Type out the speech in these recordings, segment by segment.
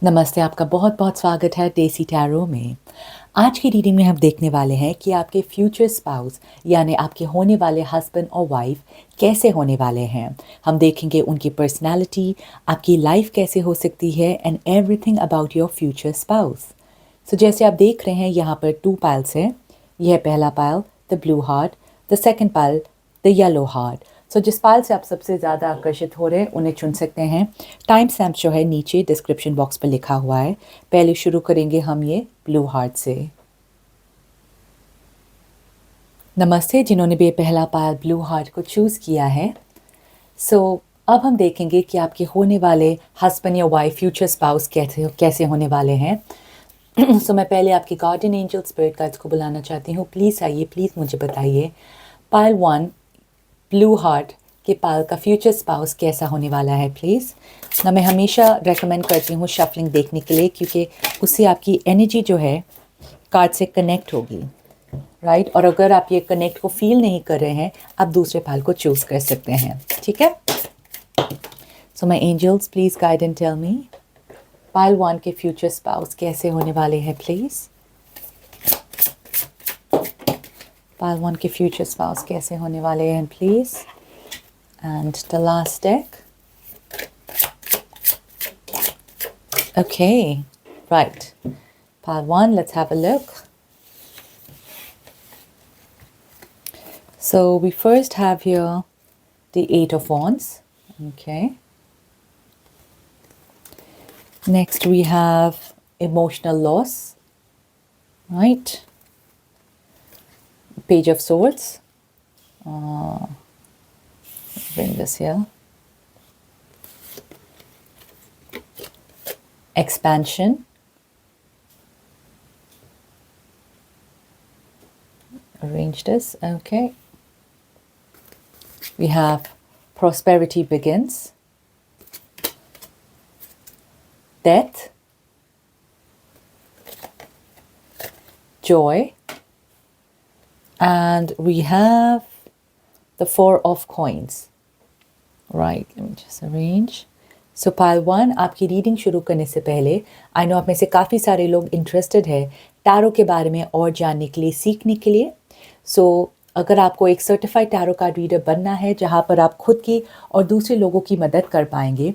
नमस्ते, आपका बहुत-बहुत स्वागत है देसी टैरो में। आज की रीडिंग में हम देखने वाले हैं कि आपके फ्यूचर स्पाउस यानी आपके होने वाले हस्बैंड और वाइफ कैसे होने वाले हैं। हम देखेंगे उनकी पर्सनैलिटी, आपकी लाइफ कैसे हो सकती है and everything about your future spouse. So जैसे आप देख रहे हैं यहाँ पर 2 पाइल्स हैं। यह पहला pile the blue heart, the second pile the yellow heart. So जिस पाइल से आप सबसे ज़्यादा आकर्षित हो रहे हैं उन्हें चुन सकते हैं। टाइम स्टैम्प जो है नीचे डिस्क्रिप्शन बॉक्स पर लिखा हुआ है। पहले शुरू करेंगे हम ये ब्लू हार्ट से। नमस्ते जिन्होंने भी पहला पायल ब्लू हार्ट को चूज़ किया है। अब हम देखेंगे कि आपके होने वाले हस्बैंड या वाइफ फ्यूचर स्पाउस कैसे कैसे होने वाले हैं। मैं पहले आपके गार्डियन एंजल स्पिरिट गाइड्स को बुलाना चाहती हूँ। प्लीज़ आइए, प्लीज़ मुझे बताइए पायल 1 ब्लू हार्ट के पाल का फ्यूचर स्पाउस कैसा होने वाला है प्लीज़। ना मैं हमेशा रेकमेंड करती हूँ शफलिंग देखने के लिए, क्योंकि उससे आपकी एनर्जी जो है कार्ड से कनेक्ट होगी, राइट। और अगर आप ये कनेक्ट को फील नहीं कर रहे हैं, आप दूसरे पाल को चूज़ कर सकते हैं, ठीक है। So my angels please guide and tell me pile 1 के फ्यूचर स्पाउस कैसे होने वाले हैं प्लीज़। पाइल 1 के फ्यूचर स्पाउस कैसे होने वाले हैं please. And the last deck. Okay, right. Pile 1, let's have a look. So we first have here the 8 of Wands. Okay. Next we have emotional loss. Right. Page of Swords. Bring this here. Expansion. Arrange this. Okay. We have prosperity begins. Death. Joy. And we have the 4 of coins. Right, let me just arrange. So pile 1, आपकी reading शुरू करने से पहले I know आप में से काफ़ी सारे लोग इंटरेस्टेड है टैरो के बारे में और जानने के लिए, सीखने के लिए। अगर आपको एक सर्टिफाइड टैरो कार्ड रीडर बनना है जहाँ पर आप खुद की और दूसरे लोगों की मदद कर पाएंगे,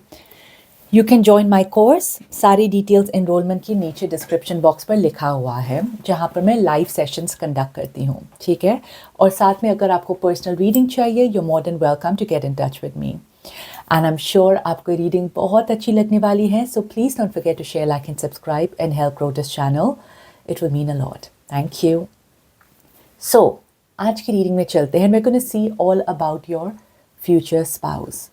you can join my course. सारी डिटेल्स एनरोलमेंट की नीचे डिस्क्रिप्शन बॉक्स पर लिखा हुआ है, जहाँ पर मैं लाइव सेशंस कंडक्ट करती हूँ, ठीक है। और साथ में अगर आपको पर्सनल रीडिंग चाहिए, you more than welcome to get in touch with me and I am sure आपको रीडिंग बहुत अच्छी लगने वाली है। So please don't forget to share, like and subscribe and help grow this channel. It will mean a lot. Thank you. आज की reading में चलते हैं। We are going to see all about your future spouse.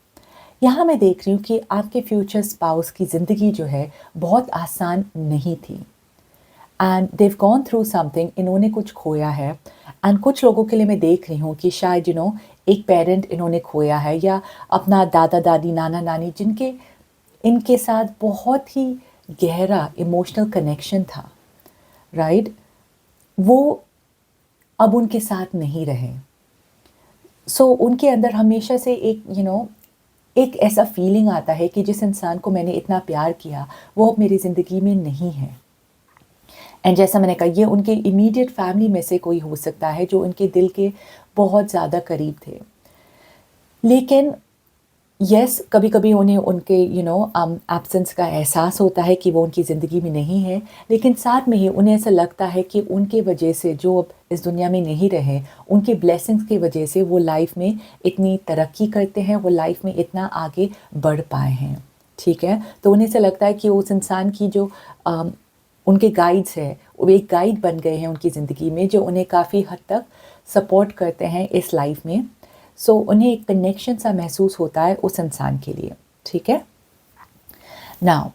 यहाँ मैं देख रही हूँ कि आपके फ्यूचर स्पाउस की ज़िंदगी जो है बहुत आसान नहीं थी and they've gone through something. इन्होंने कुछ खोया है एंड कुछ लोगों के लिए मैं देख रही हूँ कि शायद एक पेरेंट इन्होंने खोया है या अपना दादा दादी नाना नानी जिनके इनके साथ बहुत ही गहरा इमोशनल कनेक्शन था, राइट, वो अब उनके साथ नहीं रहे। उनके अंदर हमेशा से एक ऐसा फीलिंग आता है कि जिस इंसान को मैंने इतना प्यार किया वो अब मेरी ज़िंदगी में नहीं है। एंड जैसा मैंने कहा, ये उनके इमीडिएट फैमिली में से कोई हो सकता है जो उनके दिल के बहुत ज़्यादा करीब थे। लेकिन यस, कभी कभी उन्हें उनके एब्सेंस का एहसास होता है कि वो उनकी ज़िंदगी में नहीं है, लेकिन साथ में ही उन्हें ऐसा लगता है कि उनके वजह से जो अब इस दुनिया में नहीं रहे, उनके ब्लेसिंग्स की वजह से वो लाइफ में इतनी तरक्की करते हैं, वो लाइफ में इतना आगे बढ़ पाए हैं, ठीक है। तो उन्हें ऐसा लगता है कि उस इंसान की जो उनके गाइड्स है, वो एक गाइड बन गए हैं उनकी ज़िंदगी में, जो उन्हें काफ़ी हद तक सपोर्ट करते हैं इस लाइफ में। उन्हें एक कनेक्शन सा महसूस होता है उस इंसान के लिए, ठीक है। नाउ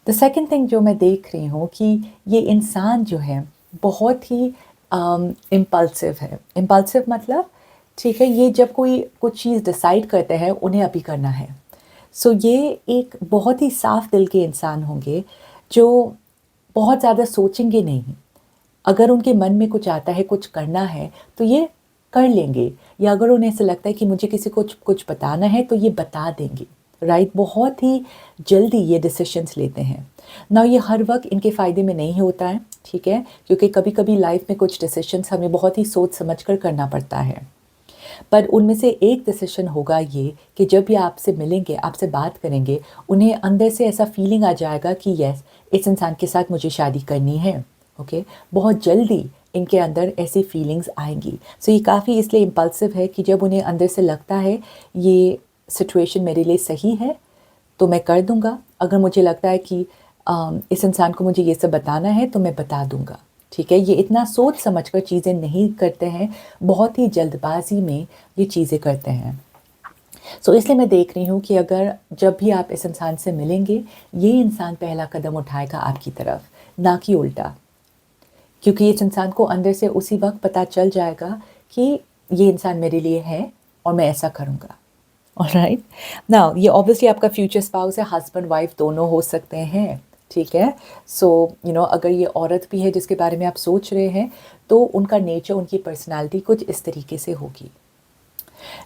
द सेकंड थिंग जो मैं देख रही हूँ कि ये इंसान जो है बहुत ही इम्पल्सिव है। इम्पल्सिव मतलब, ठीक है, ये जब कोई कुछ चीज़ डिसाइड करते हैं उन्हें अभी करना है। ये एक बहुत ही साफ दिल के इंसान होंगे जो बहुत ज़्यादा सोचेंगे नहीं। अगर उनके मन में कुछ आता है, कुछ करना है, तो ये कर लेंगे, या अगर उन्हें ऐसा लगता है कि मुझे किसी को कुछ बताना है तो ये बता देंगे, राइट, बहुत ही जल्दी ये डिसीशंस लेते हैं ना। ये हर वक्त इनके फ़ायदे में नहीं होता है, ठीक है, क्योंकि कभी कभी लाइफ में कुछ डिसीशंस हमें बहुत ही सोच समझ कर करना पड़ता है। पर उनमें से एक डिसीजन होगा ये कि जब भी आपसे मिलेंगे, आपसे बात करेंगे, उन्हें अंदर से ऐसा फीलिंग आ जाएगा कि यस, इस इंसान के साथ मुझे शादी करनी है। ओके, बहुत जल्दी इनके अंदर ऐसी फीलिंग्स आएंगी। सो ये काफ़ी इसलिए इम्पल्सिव है कि जब उन्हें अंदर से लगता है ये सिचुएशन मेरे लिए सही है तो मैं कर दूंगा। अगर मुझे लगता है कि इस इंसान को मुझे ये सब बताना है तो मैं बता दूंगा, ठीक है। ये इतना सोच समझ कर चीज़ें नहीं करते हैं, बहुत ही जल्दबाजी में ये चीज़ें करते हैं। सो इसलिए मैं देख रही हूँ कि अगर जब भी आप इस इंसान से मिलेंगे, ये इंसान पहला कदम उठाएगा आपकी तरफ, ना कि उल्टा, क्योंकि इस इंसान को अंदर से उसी वक्त पता चल जाएगा कि ये इंसान मेरे लिए है और मैं ऐसा करूँगा। ऑलराइट, नाउ ये ऑब्वियसली आपका फ्यूचर स्पाउस है, हस्बैंड वाइफ दोनों हो सकते हैं, ठीक है। सो अगर ये औरत भी है जिसके बारे में आप सोच रहे हैं, तो उनका नेचर, उनकी पर्सनालिटी कुछ इस तरीके से होगी।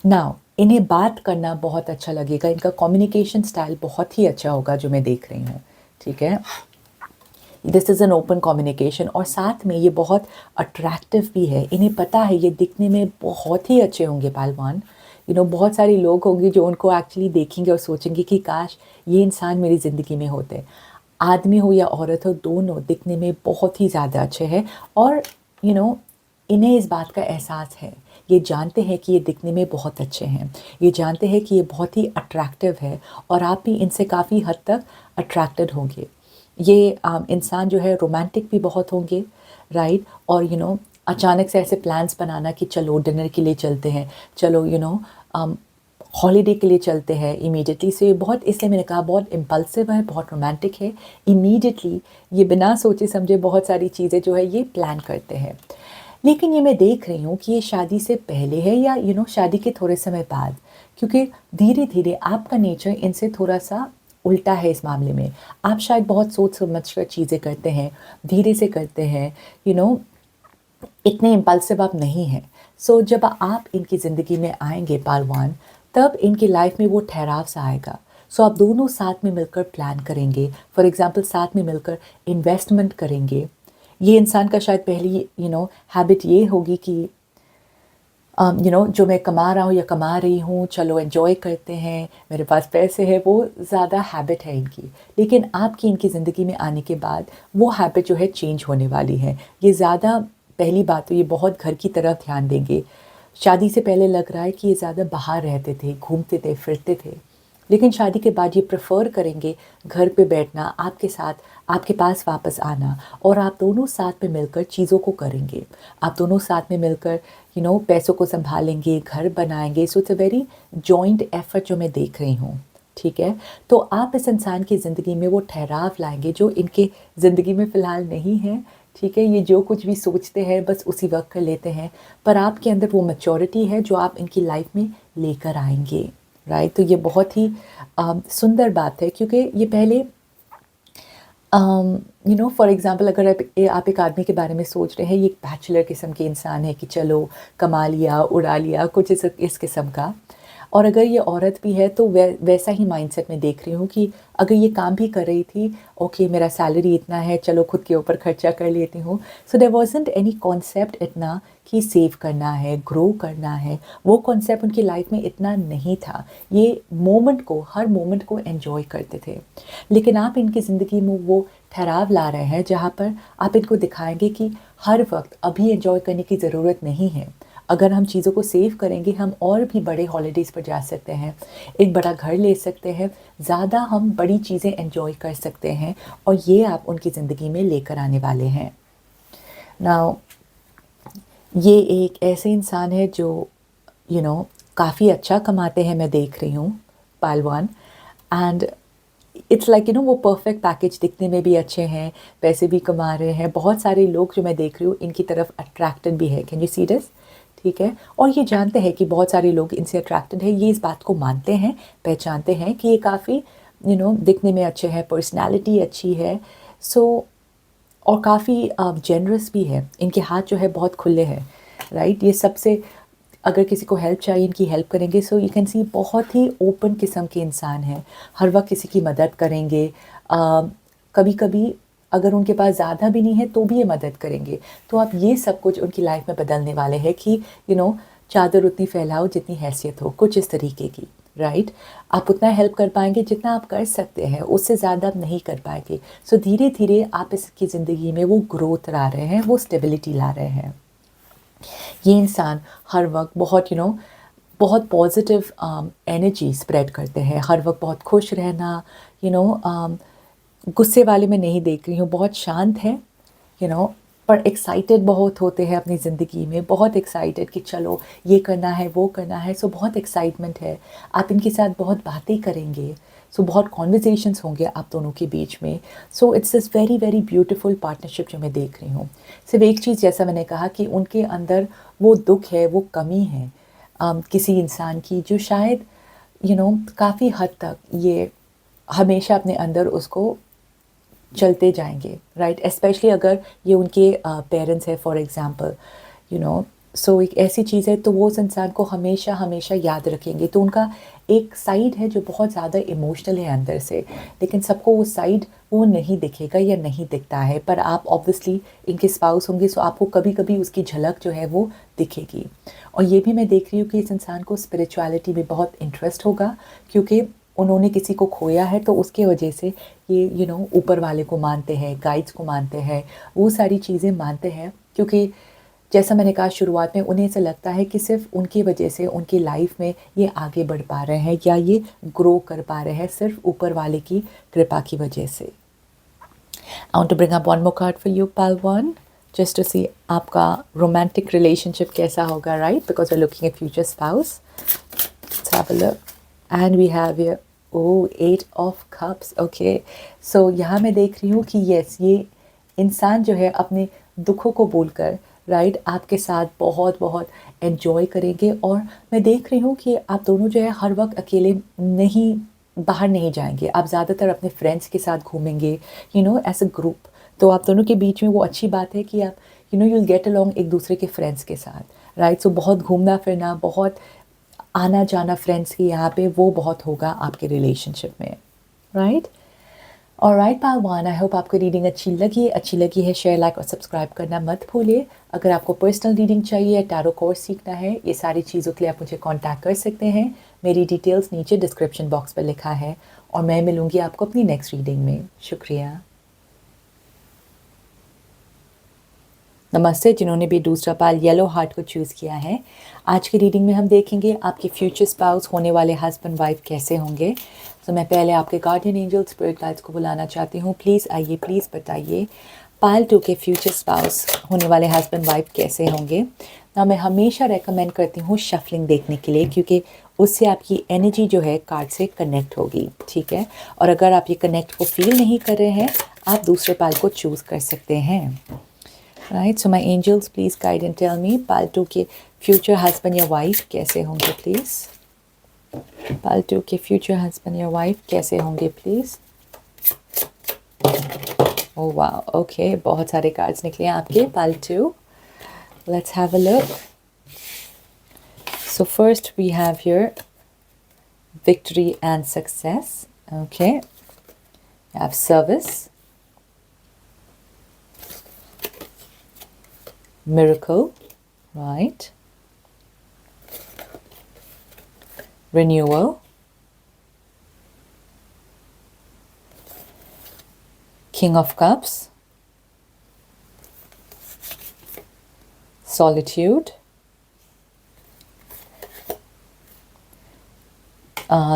नाउ इन्हें बात करना बहुत अच्छा लगेगा, इनका कम्युनिकेशन स्टाइल बहुत ही अच्छा होगा जो मैं देख रही हूँ, ठीक है। This is an open communication, और साथ में ये बहुत अट्रैक्टिव भी है। इन्हें पता है ये दिखने में बहुत ही अच्छे होंगे पहलवान। बहुत सारे लोग होंगे जो उनको एक्चुअली देखेंगे और सोचेंगे कि काश ये इंसान मेरी ज़िंदगी में होते। आदमी हो या औरत हो, दोनों दिखने में बहुत ही ज़्यादा अच्छे हैं, और इन्हें इस बात का एहसास है। ये जानते हैं कि ये दिखने में बहुत अच्छे हैं, ये जानते हैं कि ये बहुत ही अट्रैक्टिव है, और आप भी इनसे काफ़ी हद तक अट्रैक्टेड होंगे। ये इंसान जो है रोमांटिक भी बहुत होंगे, राइट। और अचानक से ऐसे प्लान्स बनाना कि चलो डिनर के लिए चलते हैं, चलो हॉलीडे के लिए चलते हैं इमीडिएटली। से बहुत, इसलिए मैंने कहा बहुत इम्पल्सिव है, बहुत रोमांटिक है। इमीडिएटली ये बिना सोचे समझे बहुत सारी चीज़ें जो है ये प्लान करते हैं। लेकिन ये मैं देख रही हूँ कि ये शादी से पहले है या शादी के थोड़े समय बाद, क्योंकि धीरे धीरे आपका नेचर इनसे थोड़ा सा उल्टा है इस मामले में। आप शायद बहुत सोच समझ कर चीज़ें करते हैं, धीरे से करते हैं, इतने इम्पल्सिव आप नहीं हैं। सो जब आप इनकी ज़िंदगी में आएंगे पहलवान, तब इनकी लाइफ में वो ठहराव सा आएगा। सो आप दोनों साथ में मिलकर प्लान करेंगे, फॉर एग्ज़ाम्पल साथ में मिलकर इन्वेस्टमेंट करेंगे। ये इंसान का शायद पहली हैबिट ये होगी कि जो मैं कमा रहा हूँ या कमा रही हूँ, चलो एन्जॉय करते हैं, मेरे पास पैसे हैं, वो ज़्यादा हैबिट है इनकी। लेकिन आपकी इनकी ज़िंदगी में आने के बाद वो हैबिट जो है चेंज होने वाली है। ये ज़्यादा, पहली बात तो ये बहुत घर की तरफ ध्यान देंगे। शादी से पहले लग रहा है कि ये ज़्यादा बाहर रहते थे, घूमते थे, फिरते थे, लेकिन शादी के बाद ये प्रेफर करेंगे घर पे बैठना, आपके साथ, आपके पास वापस आना, और आप दोनों साथ में मिलकर चीज़ों को करेंगे। आप दोनों साथ में मिलकर पैसों को संभालेंगे, घर बनाएंगे। So it's a very joint effort जो मैं देख रही हूँ, ठीक है। तो आप इस इंसान की ज़िंदगी में वो ठहराव लाएंगे जो इनके ज़िंदगी में फ़िलहाल नहीं है, ठीक है। ये जो कुछ भी सोचते हैं बस उसी वक्त कर लेते हैं, पर आपके अंदर वो मैच्योरिटी है जो आप इनकी लाइफ में लेकर आएंगे, राइट। तो ये बहुत ही सुंदर बात है, क्योंकि ये पहले फॉर एग्ज़ाम्पल अगर आप एक आदमी के बारे में सोच रहे हैं, ये एक बैचलर किस्म के इंसान है कि चलो कमा लिया, उड़ा लिया, कुछ इस किस्म का। और अगर ये औरत भी है तो वैसा ही माइंडसेट में देख रही हूँ कि अगर ये काम भी कर रही थी, ओके मेरा सैलरी इतना है, चलो खुद के ऊपर खर्चा कर लेती हूँ। So there wasn't any concept इतना कि सेव करना है, ग्रो करना है, वो कॉन्सेप्ट उनकी लाइफ में इतना नहीं था। ये मोमेंट को, हर मोमेंट को एंजॉय करते थे। लेकिन आप इनकी ज़िंदगी में वो ठहराव ला रहे हैं जहाँ पर आप इनको दिखाएंगे कि हर वक्त अभी एंजॉय करने की ज़रूरत नहीं है। अगर हम चीज़ों को सेव करेंगे, हम और भी बड़े हॉलीडेज़ पर जा सकते हैं, एक बड़ा घर ले सकते हैं, ज़्यादा हम बड़ी चीज़ें एंजॉय कर सकते हैं, और ये आप उनकी ज़िंदगी में लेकर आने वाले हैं। नाउ ये एक ऐसे इंसान है जो काफ़ी अच्छा कमाते हैं, मैं देख रही हूँ पहलवान। एंड इट्स लाइक वो परफेक्ट पैकेज, दिखने में भी अच्छे हैं, पैसे भी कमा रहे हैं। बहुत सारे लोग जो मैं देख रही हूँ इनकी तरफ अट्रैक्टेड भी है। कैन यू सी दिस, ठीक है। और ये जानते हैं कि बहुत सारे लोग इनसे अट्रैक्टेड है, ये इस बात को मानते हैं, पहचानते हैं कि ये काफ़ी दिखने में अच्छे हैं, पर्सनालिटी अच्छी है। सो और काफ़ी जेनरस भी है, इनके हाथ जो है बहुत खुले हैं, राइट। ये सबसे अगर किसी को हेल्प चाहिए इनकी हेल्प करेंगे। सो यू कैन सी बहुत ही ओपन किस्म के इंसान हैं, हर वक्त किसी की मदद करेंगे। कभी कभी अगर उनके पास ज़्यादा भी नहीं है तो भी ये मदद करेंगे। तो आप ये सब कुछ उनकी लाइफ में बदलने वाले हैं कि चादर उतनी फैलाओ जितनी हैसियत हो, कुछ इस तरीके की, राइट। आप उतना हेल्प कर पाएंगे जितना आप कर सकते हैं, उससे ज़्यादा आप नहीं कर पाएंगे। सो धीरे धीरे आप इसकी ज़िंदगी में वो ग्रोथ ला रहे हैं, वो स्टेबिलिटी ला रहे हैं। ये इंसान हर वक्त बहुत बहुत पॉजिटिव एनर्जी स्प्रेड करते हैं, हर वक्त बहुत खुश रहना, गुस्से वाले में नहीं देख रही हूँ, बहुत शांत है, पर एक्साइटेड बहुत होते हैं अपनी ज़िंदगी में, बहुत एक्साइटेड कि चलो ये करना है वो करना है। सो बहुत एक्साइटमेंट है, आप इनके साथ बहुत बातें करेंगे। सो बहुत कॉन्वर्जेशंस होंगे आप दोनों के बीच में। So it's this very very beautiful partnership जो मैं देख रही हूँ। सिर्फ एक चीज़, जैसा मैंने कहा कि उनके अंदर वो दुख है, वो कमी है किसी इंसान की, जो शायद काफ़ी हद तक ये हमेशा अपने अंदर उसको चलते जाएंगे, राइट। स्पेशली अगर ये उनके पेरेंट्स है फॉर एग्ज़ाम्पल, सो एक ऐसी चीज़ है तो वो उस इंसान को हमेशा हमेशा याद रखेंगे। तो उनका एक साइड है जो बहुत ज़्यादा इमोशनल है अंदर से, लेकिन सबको वो साइड वो नहीं दिखेगा या नहीं दिखता है। पर आप ऑब्वियसली इनके स्पाउस होंगे, सो आपको कभी कभी उसकी झलक जो है वो दिखेगी। और ये भी मैं देख रही हूँ कि इस इंसान को स्पिरिचुअलिटी में बहुत इंटरेस्ट होगा, क्योंकि उन्होंने किसी को खोया है, तो उसके वजह से ये ऊपर वाले को मानते हैं, गाइड्स को मानते हैं, वो सारी चीज़ें मानते हैं। क्योंकि जैसा मैंने कहा शुरुआत में, उन्हें ऐसा लगता है कि सिर्फ उनकी वजह से उनकी लाइफ में ये आगे बढ़ पा रहे हैं या ये ग्रो कर पा रहे हैं, सिर्फ ऊपर वाले की कृपा की वजह से। I want to bring up one more card for you, pile one, just to see आपका रोमांटिक रिलेशनशिप कैसा होगा, right, because we are looking at future spouse. Let's have a look and we have here eight of cups. Okay, so यहाँ मैं देख रही हूँ कि yes, ये इंसान जो है अपने दुखों को बोलकर, राइट, आपके साथ बहुत बहुत एन्जॉय करेंगे। और मैं देख रही हूँ कि आप दोनों जो है हर वक्त अकेले नहीं, बाहर नहीं जाएंगे, आप ज़्यादातर अपने फ्रेंड्स के साथ घूमेंगे, एज अ ग्रुप। तो आप दोनों के बीच में वो अच्छी बात है कि आप यूल गेट अलॉन्ग एक दूसरे के फ्रेंड्स के साथ, राइट। सो बहुत घूमना फिरना, बहुत आना जाना फ्रेंड्स के यहाँ पे, वो बहुत होगा आपके रिलेशनशिप में, राइट। ऑलराइट पालवान, आई होप आपको रीडिंग अच्छी लगी है शेयर, लाइक और सब्सक्राइब करना मत भूलिए। अगर आपको पर्सनल रीडिंग चाहिए या टैरो कोर्स सीखना है, ये सारी चीज़ों के लिए आप मुझे कांटेक्ट कर सकते हैं। मेरी डिटेल्स नीचे डिस्क्रिप्शन बॉक्स पर लिखा है, और मैं मिलूँगी आपको अपनी नेक्स्ट रीडिंग में। शुक्रिया। नमस्ते जिन्होंने भी दूसरा पाल येलो हार्ट को चूज़ किया है। आज की रीडिंग में हम देखेंगे आपके फ्यूचर स्पाउस, होने वाले हस्बैंड वाइफ कैसे होंगे। तो मैं पहले आपके गार्डियन एंजल स्पिरिट गाइड्स को बुलाना चाहती हूँ। प्लीज़ आइए, प्लीज़ बताइए पाल 2 के फ्यूचर स्पाउस, होने वाले हस्बैंड वाइफ कैसे होंगे। ना मैं हमेशा रेकमेंड करती हूँ शफलिंग देखने के लिए, क्योंकि उससे आपकी एनर्जी जो है कार्ड से कनेक्ट होगी, ठीक है। और अगर आप ये कनेक्ट को फील नहीं कर रहे हैं, आप दूसरे पाल को चूज़ कर सकते हैं, right. So my angels please guide and tell me pile 2 के फ्यूचर हस्बैंड या वाइफ कैसे होंगे, प्लीज़। पाल 2 के फ्यूचर हस्बैंड या वाइफ कैसे होंगे, प्लीज़। ओह वाह, ओके, बहुत सारे कार्ड्स निकले हैं आपके pile 2। Let's have a look. So first we have here victory and success. Okay, you have service, miracle, right, renewal, King of Cups, solitude,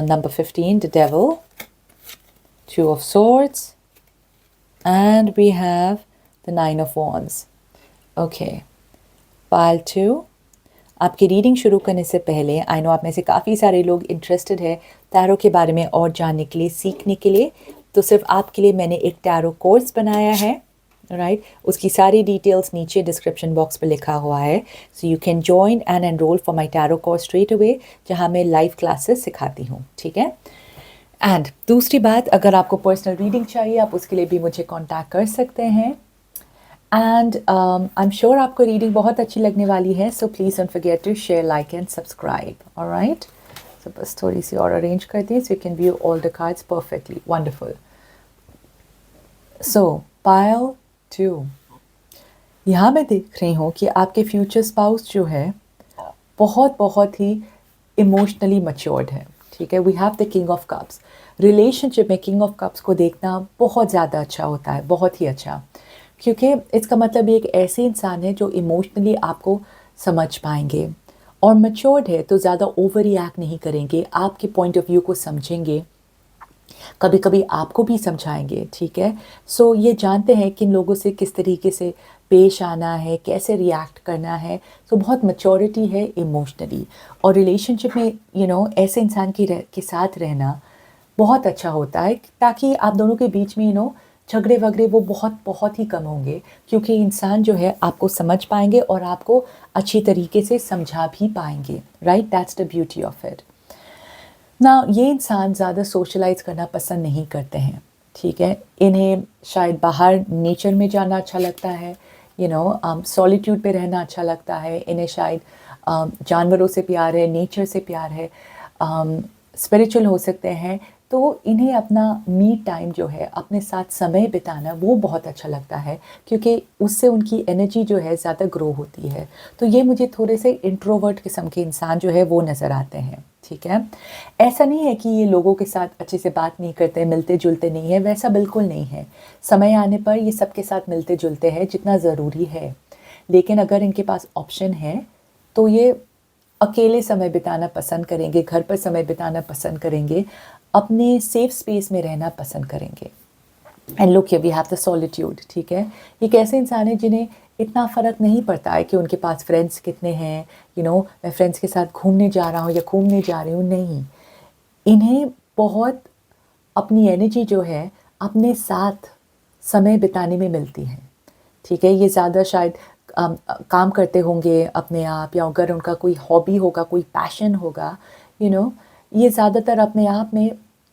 number 15, the devil, 2 of swords, and we have the 9 of wands. Okay, पाल 2, आपकी reading शुरू करने से पहले, I know आप में से काफ़ी सारे लोग इंटरेस्टेड है टैरो के बारे में और जानने के लिए, सीखने के लिए। तो सिर्फ आपके लिए मैंने एक टैरो कोर्स बनाया है, राइट। उसकी सारी डिटेल्स नीचे डिस्क्रिप्शन बॉक्स पे लिखा हुआ है। सो you can join and enrol for my tarot course straight away, जहाँ मैं लाइव क्लासेस सिखाती हूँ, ठीक है। एंड दूसरी बात, अगर आपको पर्सनल रीडिंग चाहिए, आप उसके लिए भी मुझे कांटेक्ट कर सकते हैं। एंड आई एम श्योर आपको रीडिंग बहुत अच्छी लगने वाली है, so please don't forget to share, like and subscribe. Alright, so बस थोड़ी सी और अरेंज करती हैं so you can view all the cards perfectly. Wonderful. So pile 2, यहाँ मैं देख रही हूँ कि आपके फ्यूचर स्पाउस जो है बहुत बहुत ही इमोशनली मैच्योर्ड है। ठीक है, we have the king of cups. Relationship में किंग ऑफ कप्स को देखना बहुत ज़्यादा अच्छा होता है, बहुत ही अच्छा, क्योंकि इसका मतलब ये एक ऐसे इंसान है जो इमोशनली आपको समझ पाएंगे और मैच्योर्ड है, तो ज़्यादा ओवर रिएक्ट नहीं करेंगे, आपके पॉइंट ऑफ व्यू को समझेंगे, कभी कभी आपको भी समझाएंगे। ठीक है, सो ये जानते हैं किन लोगों से किस तरीके से पेश आना है, कैसे रिएक्ट करना है। सो बहुत मैच्योरिटी है इमोशनली, और रिलेशनशिप में ऐसे इंसान के साथ रहना बहुत अच्छा होता है, ताकि आप दोनों के बीच में झगड़े वगड़े वो बहुत बहुत ही कम होंगे, क्योंकि इंसान जो है आपको समझ पाएंगे और आपको अच्छी तरीके से समझा भी पाएंगे। Right, that's the beauty of it ना। ये इंसान ज़्यादा सोशलाइज करना पसंद नहीं करते हैं। ठीक है, इन्हें शायद बाहर नेचर में जाना अच्छा लगता है, सॉलिट्यूड पे रहना अच्छा लगता है, इन्हें शायद जानवरों से प्यार है, नेचर से प्यार है, स्पिरिचुअल हो सकते हैं, तो इन्हें अपना मी टाइम जो है, अपने साथ समय बिताना वो बहुत अच्छा लगता है, क्योंकि उससे उनकी एनर्जी जो है ज़्यादा ग्रो होती है। तो ये मुझे थोड़े से इंट्रोवर्ट किस्म के इंसान जो है वो नज़र आते हैं। ठीक है, ऐसा नहीं है कि ये लोगों के साथ अच्छे से बात नहीं करते, मिलते जुलते नहीं है, वैसा बिल्कुल नहीं है। समय आने पर ये सबके साथ मिलते जुलते हैं जितना ज़रूरी है, लेकिन अगर इनके पास ऑप्शन है तो ये अकेले समय बिताना पसंद करेंगे, घर पर समय बिताना पसंद करेंगे, अपने सेफ स्पेस में रहना पसंद करेंगे। And look here we have the solitude. ठीक है, ये कैसे इंसान है जिन्हें इतना फ़र्क नहीं पड़ता है कि उनके पास फ्रेंड्स कितने हैं, मैं फ्रेंड्स के साथ घूमने जा रहा हूँ या घूमने जा रही हूँ, नहीं। इन्हें बहुत अपनी एनर्जी जो है अपने साथ समय बिताने में मिलती है। ठीक है, ये ज़्यादा शायद काम करते होंगे अपने आप, या अगर उनका कोई हॉबी होगा, कोई पैशन होगा, ये ज़्यादातर अपने आप में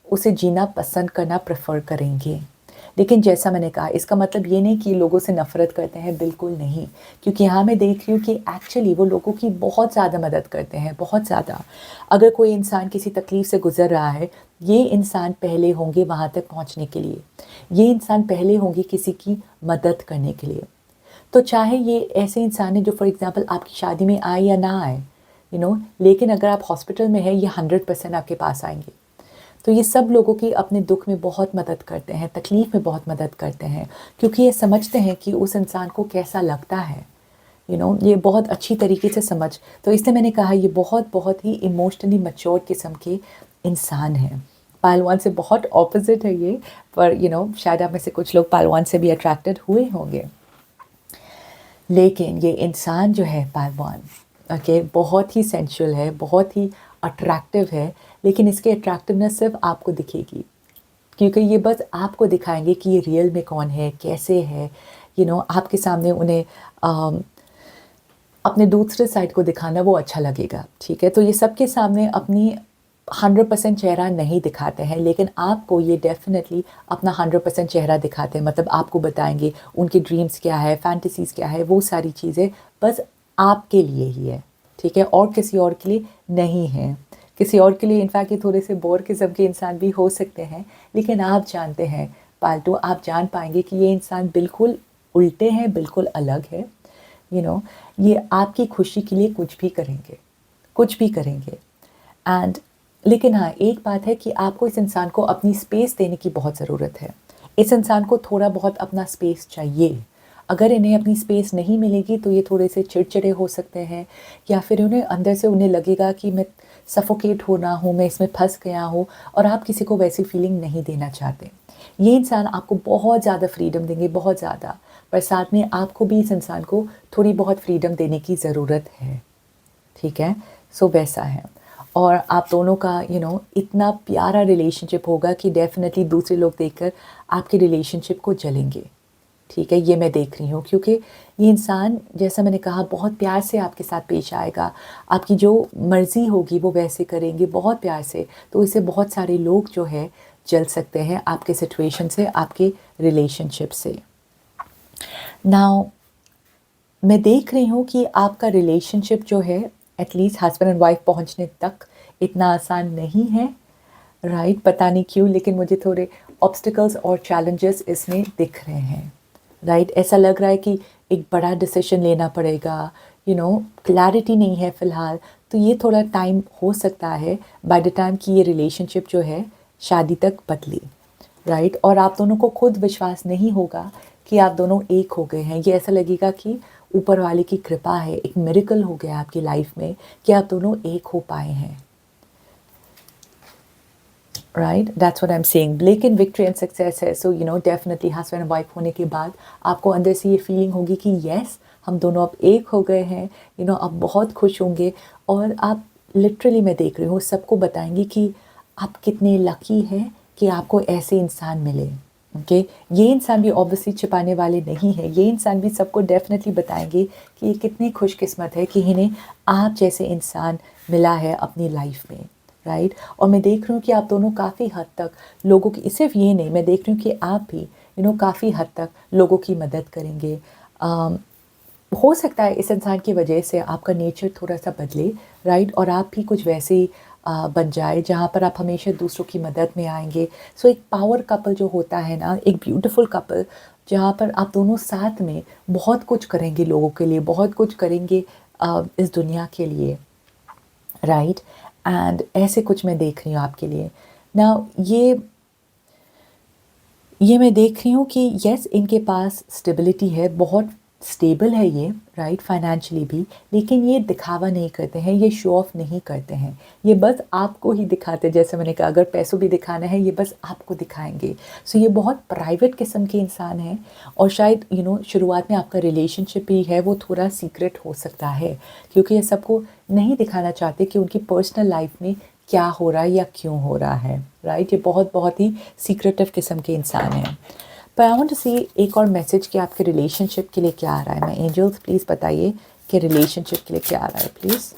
उसे जीना पसंद करना प्रेफर करेंगे। लेकिन जैसा मैंने कहा, इसका मतलब ये नहीं कि लोगों से नफ़रत करते हैं, बिल्कुल नहीं, क्योंकि यहाँ मैं देख रही हूँ कि एक्चुअली वो लोगों की बहुत ज़्यादा मदद करते हैं, बहुत ज़्यादा। अगर कोई इंसान किसी तकलीफ़ से गुज़र रहा है, ये इंसान पहले होंगे वहाँ तक पहुँचने के लिए, ये इंसान पहले होंगे किसी की मदद करने के लिए। तो चाहे ये ऐसे इंसान है जो फॉर एग्ज़ाम्पल आपकी शादी में आए या ना आए, लेकिन अगर आप हॉस्पिटल में हैं, ये 100% आपके पास आएंगे। तो ये सब लोगों की अपने दुख में बहुत मदद करते हैं, तकलीफ़ में बहुत मदद करते हैं, क्योंकि ये समझते हैं कि उस इंसान को कैसा लगता है, ये बहुत अच्छी तरीके से समझ। तो इसलिए मैंने कहा ये बहुत बहुत ही इमोशनली मैच्योर किस्म के इंसान हैं। पहलवान से बहुत ऑपोजिट है ये, पर शायद आप में से कुछ लोग पहलवान से भी अट्रैक्टेड हुए होंगे। लेकिन ये इंसान जो है पहलवान, ओके, बहुत ही सेंशुअल है, बहुत ही अट्रैक्टिव है, लेकिन इसकी अट्रैक्टिवनेस सिर्फ आपको दिखेगी, क्योंकि ये बस आपको दिखाएंगे कि ये रियल में कौन है, कैसे है। आपके सामने उन्हें अपने दूसरे साइड को दिखाना वो अच्छा लगेगा। ठीक है, तो ये सबके सामने अपनी 100% चेहरा नहीं दिखाते हैं, लेकिन आपको ये डेफिनेटली अपना 100% चेहरा दिखाते हैं। मतलब आपको बताएंगे उनके ड्रीम्स क्या है, फैंटेसीज़ क्या है, वो सारी चीज़ें बस आपके लिए ही है। ठीक है, और किसी और के लिए नहीं है। किसी और के लिए इनफैक्ट ये थोड़े से बोर किस्म के इंसान भी हो सकते हैं, लेकिन आप जानते हैं पालतू, आप जान पाएंगे कि ये इंसान बिल्कुल उल्टे हैं, बिल्कुल अलग है। ये आपकी खुशी के लिए कुछ भी करेंगे, कुछ भी करेंगे। एंड लेकिन हाँ, एक बात है कि आपको इस इंसान को अपनी स्पेस देने की बहुत ज़रूरत है। इस इंसान को थोड़ा बहुत अपना स्पेस चाहिए। अगर इन्हें अपनी स्पेस नहीं मिलेगी तो ये थोड़े से चिड़चिड़े हो सकते हैं, या फिर उन्हें अंदर से उन्हें लगेगा कि मैं सफोकेट हो रहा हूँ, मैं इसमें फंस गया हूँ, और आप किसी को वैसी फीलिंग नहीं देना चाहते। ये इंसान आपको बहुत ज़्यादा फ्रीडम देंगे, बहुत ज़्यादा, पर साथ में आपको भी इस इंसान को थोड़ी बहुत फ्रीडम देने की ज़रूरत है। ठीक है, सो वैसा है। और आप दोनों का इतना प्यारा रिलेशनशिप होगा कि डेफिनेटली दूसरे लोग देखकर आपके रिलेशनशिप को जलेंगे। ठीक है, ये मैं देख रही हूँ, क्योंकि ये इंसान, जैसा मैंने कहा, बहुत प्यार से आपके साथ पेश आएगा, आपकी जो मर्ज़ी होगी वो वैसे करेंगे, बहुत प्यार से। तो इससे बहुत सारे लोग जो है जल सकते हैं आपके सिचुएशन से, आपके रिलेशनशिप से। नाउ मैं देख रही हूँ कि आपका रिलेशनशिप जो है एटलीस्ट हस्बैंड एंड वाइफ पहुँचने तक इतना आसान नहीं है, राइट? पता नहीं क्यों, लेकिन मुझे थोड़े ऑब्स्टिकल्स और चैलेंजेस इसमें दिख रहे हैं, राइट? ऐसा लग रहा है कि एक बड़ा डिसीजन लेना पड़ेगा, क्लैरिटी नहीं है फ़िलहाल, तो ये थोड़ा टाइम हो सकता है बाय द टाइम कि ये रिलेशनशिप जो है शादी तक बदले, राइट? और आप दोनों को खुद विश्वास नहीं होगा कि आप दोनों एक हो गए हैं। ये ऐसा लगेगा कि ऊपर वाले की कृपा है, एक मिरेकल हो गया आपकी लाइफ में कि आप दोनों एक हो पाए हैं, right? That's what I am saying. लेकिन विक्ट्री एंड सक्सेस है, so definitely husband and wife होने के बाद आपको अंदर से ये फीलिंग होगी कि यस, हम दोनों अब एक हो गए हैं, आप बहुत खुश होंगे और आप लिटरली, मैं देख रही हूँ, सबको बताएंगे कि आप कितने लकी हैं कि आपको ऐसे इंसान मिले। ओके, ये इंसान भी ऑब्वियसली छिपाने वाले नहीं है, ये इंसान भी सबको डेफिनेटली बताएंगे कि ये कितनी खुशकिस्मत है कि इन्हें आप जैसे इंसान मिला है अपनी लाइफ में, राइट? और मैं देख रही हूँ कि आप दोनों काफ़ी हद तक लोगों की, सिर्फ ये नहीं, मैं देख रही हूँ कि आप भी काफ़ी हद तक लोगों की मदद करेंगे। हो सकता है इस इंसान की वजह से आपका नेचर थोड़ा सा बदले, राइट? और आप भी कुछ वैसे ही बन जाए जहाँ पर आप हमेशा दूसरों की मदद में आएंगे। सो एक पावर कपल जो होता है ना, एक ब्यूटीफुल कपल जहाँ पर आप दोनों साथ में बहुत कुछ करेंगे लोगों के लिए, बहुत कुछ करेंगे इस दुनिया के लिए, राइट? एंड ऐसे कुछ मैं देख रही हूँ आपके लिए ना। ये मैं देख रही हूँ कि यस, इनके पास स्टेबिलिटी है, बहुत स्टेबल है ये, राइट? फाइनेंशियली भी, लेकिन ये दिखावा नहीं करते हैं, ये शो ऑफ नहीं करते हैं, ये बस आपको ही दिखाते हैं। जैसे मैंने कहा, अगर पैसों भी दिखाना है, ये बस आपको दिखाएंगे। सो ये बहुत प्राइवेट किस्म के इंसान हैं और शायद शुरुआत में आपका रिलेशनशिप भी है वो थोड़ा सीक्रेट हो सकता है, क्योंकि ये सबको नहीं दिखाना चाहते कि उनकी पर्सनल लाइफ में क्या हो रहा है या क्यों हो रहा है, राइट? ये बहुत बहुत ही सीक्रेटिव किस्म के इंसान हैं। पर आई वांट टू सी एक और मैसेज कि आपके रिलेशनशिप के लिए क्या आ रहा है। मैं एंजल्स प्लीज़ बताइए कि रिलेशनशिप के लिए क्या आ रहा है, please.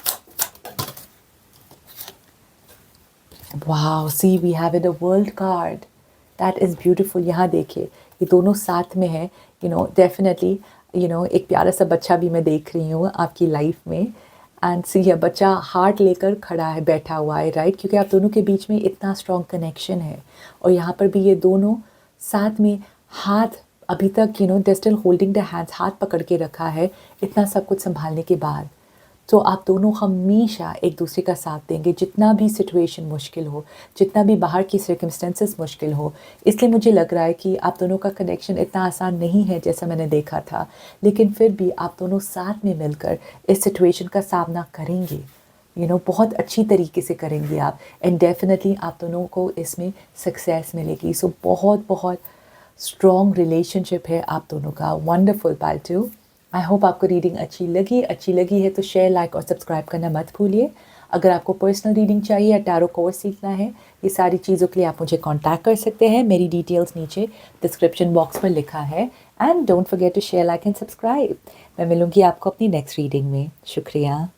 Wow, see we have it, a world card, that is beautiful. यहाँ देखिए, ये दोनों साथ में है, डेफिनेटली एक प्यारा सा बच्चा भी मैं देख रही हूँ आपकी लाइफ में। एंड सी, यह बच्चा हार्ट लेकर खड़ा है, बैठा हुआ है, राइट? क्योंकि आप दोनों के बीच में इतना स्ट्रॉन्ग कनेक्शन है। और यहाँ पर भी ये दोनों साथ में हाथ, अभी तक they still holding the hands, हाथ पकड़ के रखा है इतना सब कुछ संभालने के बाद। तो आप दोनों हमेशा एक दूसरे का साथ देंगे, जितना भी सिचुएशन मुश्किल हो, जितना भी बाहर की सर्कमस्टेंसेस मुश्किल हो। इसलिए मुझे लग रहा है कि आप दोनों का कनेक्शन इतना आसान नहीं है जैसा मैंने देखा था, लेकिन फिर भी आप दोनों साथ में मिलकर इस सिचुएशन का सामना करेंगे, बहुत अच्छी तरीके से करेंगे आप। एंड डेफिनेटली आप दोनों को इसमें सक्सेस मिलेगी। सो बहुत बहुत स्ट्रॉन्ग रिलेशनशिप है आप दोनों का। वंडरफुल पाल्टू। आई होप आपको रीडिंग अच्छी लगी है तो शेयर, लाइक और सब्सक्राइब करना मत भूलिए। अगर आपको पर्सनल रीडिंग चाहिए या टैरो कोर्स सीखना है, ये सारी चीज़ों के लिए आप मुझे कांटेक्ट कर सकते हैं। मेरी डिटेल्स नीचे डिस्क्रिप्शन बॉक्स में लिखा है। And don't forget to share, like and subscribe. मैं मिलूँगी आपको अपनी नेक्स्ट रीडिंग में। शुक्रिया।